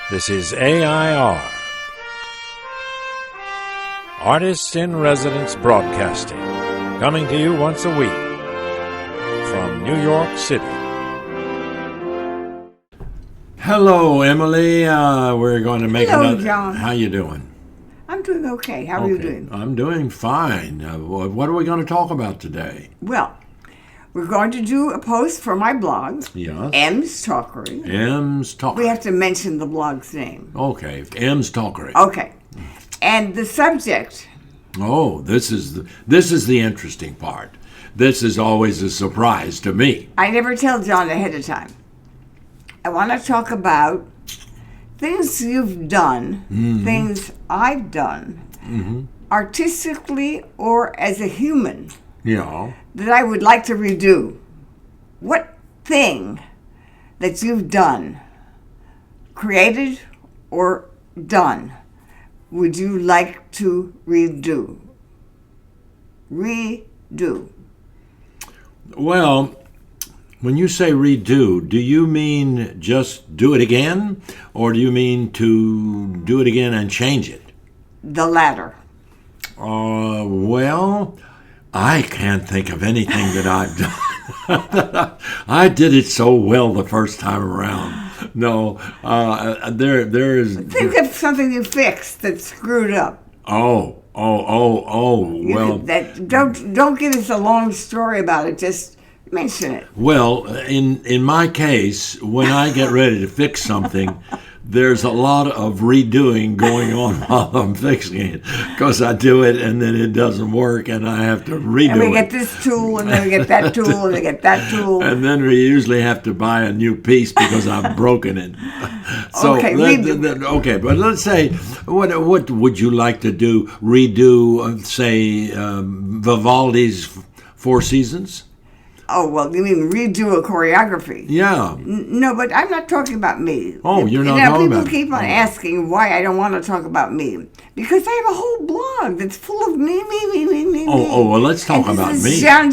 This is AI.R. Artists in Residence Broadcasting, coming to you once a week from New York City. Hello, Emily. We're going to make Hello, another. John. How you doing? I'm doing okay. How are you doing? I'm doing fine. What are we going to talk about today? Well, we're going to do a post for my blog, Yes. M's Talkery. M's Talkery. We have to mention the blog's name. Okay, M's Talkery. Okay. And the subject. Oh, this is the interesting part. This is always a surprise to me. I never tell John ahead of time. I want to talk about things you've done, things I've done, artistically or as a human, Yeah. that I would like to redo. What thing that you've done, created or done, would you like to redo? Redo. Well, when you say redo, do you mean just do it again, or do you mean to do it again and change it? The latter. Well, I can't think of anything that I've done. I did it so well the first time around. No, there is. Think of something you fixed that screwed up. Oh. Well, Don't give us a long story about it. Just mention it. Well, in my case, when I get ready to fix something, there's a lot of redoing going on while I'm fixing it, because I do it and then it doesn't work and I have to redo And we it. get this tool, and then we get that tool, and we get that tool. And then we usually have to buy a new piece because I've broken it. So, Okay, okay, but let's say, what would you like to do? Redo, say, Vivaldi's Four Seasons? Oh, well, you mean redo a choreography? Yeah. No, but I'm not talking about me. Oh, you're not now, talking people about keep on asking why I don't want to talk about me. Because I have a whole blog that's full of me. Oh, well, let's talk and about this me. is John.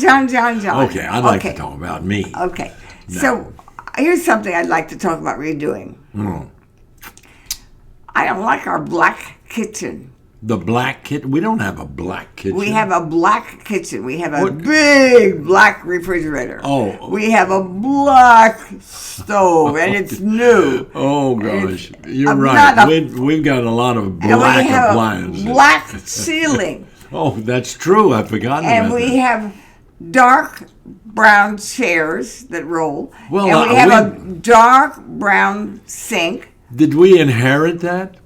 Okay, I'd like to talk about me. Okay. No. So, here's something I'd like to talk about redoing. I don't like our black kitchen. The black kitchen? We don't have a black kitchen. We have a black kitchen. We have a big black refrigerator. Oh. We have a black stove, and it's new. Oh, gosh. You're right. We've got a lot of black appliances. A black ceiling. Oh, that's true. I've forgotten about that. And we have dark brown chairs that roll. Well, and we have a dark brown sink. Did we inherit that?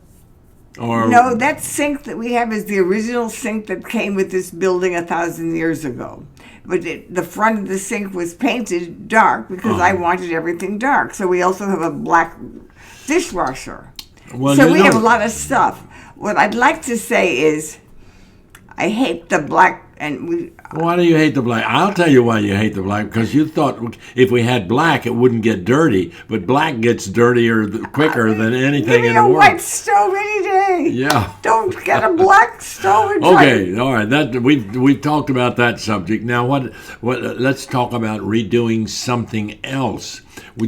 Or No, that sink that we have is the original sink that came with this building 1,000 years ago. But the front of the sink was painted dark because I wanted everything dark. So we also have a black dishwasher. Well, so we have a lot of stuff. What I'd like to say is I hate the black, and we... Why do you hate the black? I'll tell you why you hate the black. Because you thought if we had black, it wouldn't get dirty. But black gets dirtier quicker than anything in the world. Give me a white stove any day. Yeah. Don't get a black stove and Okay, all right. That we've talked about that subject. Now, what? Let's talk about redoing something else.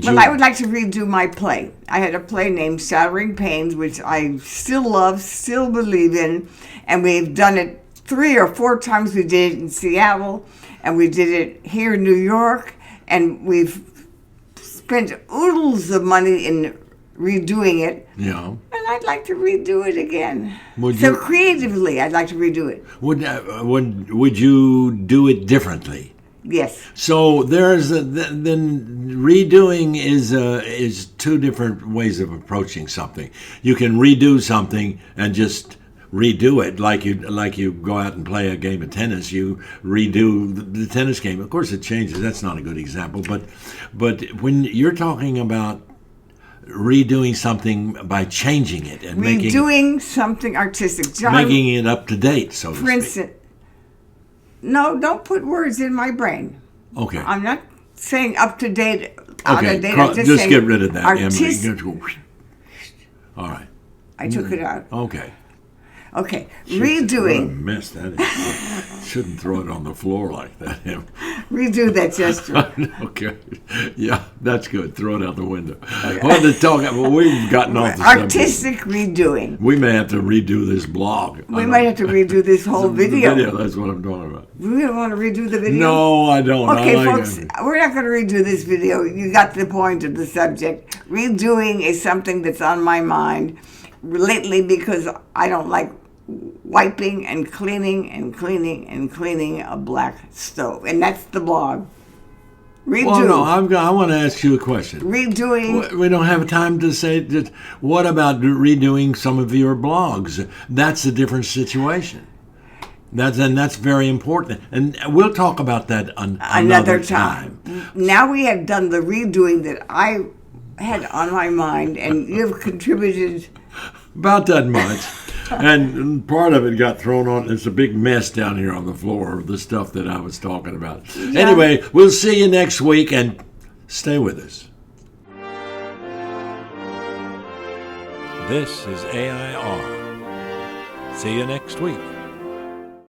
I would like to redo my play. I had a play named Shattering Pains, which I still love, still believe in, and we've done it 3 or 4 times. We did it in Seattle, and we did it here in New York, and we've spent oodles of money in redoing it. Yeah. And I'd like to redo it again. So creatively, I'd like to redo it. Would you do it differently? Yes. So then redoing is 2 different ways of approaching something. You can redo something and just redo it like you go out and play a game of tennis. You redo the tennis game. Of course, it changes. That's not a good example, but when you're talking about redoing something by changing it and redoing something artistic, John, making it up to date, so to speak. For instance, no, don't put words in my brain. Okay. I'm not saying up to date. Okay, just get rid of that, Emily. All right. I took it out. Okay. Okay, What a redoing. mess that is. Shouldn't throw it on the floor like that. Redo that gesture. Okay. Yeah, that's good. Throw it out the window. Well, to talk, well, we've gotten off the subject. Artistic redoing. We may have to redo this blog. We might have to redo this whole video. The video, that's what I'm talking about. We don't want to redo the video? No, I don't. Okay, I like folks, it. we're not going to redo this video. You got the point of the subject. Redoing is something that's on my mind lately because I don't like wiping and cleaning and cleaning and cleaning a black stove. And that's the blog. Redo. Well, no, I want to ask you a question. Redoing. We don't have time to say that. What about redoing some of your blogs? That's a different situation. That's very important, and we'll talk about that another time. Now we have done the redoing that I had on my mind, and you've contributed about that much. And part of it got thrown on. It's a big mess down here on the floor of the stuff that I was talking about. Yeah. Anyway, we'll see you next week, and stay with us. This is AI.R. See you next week.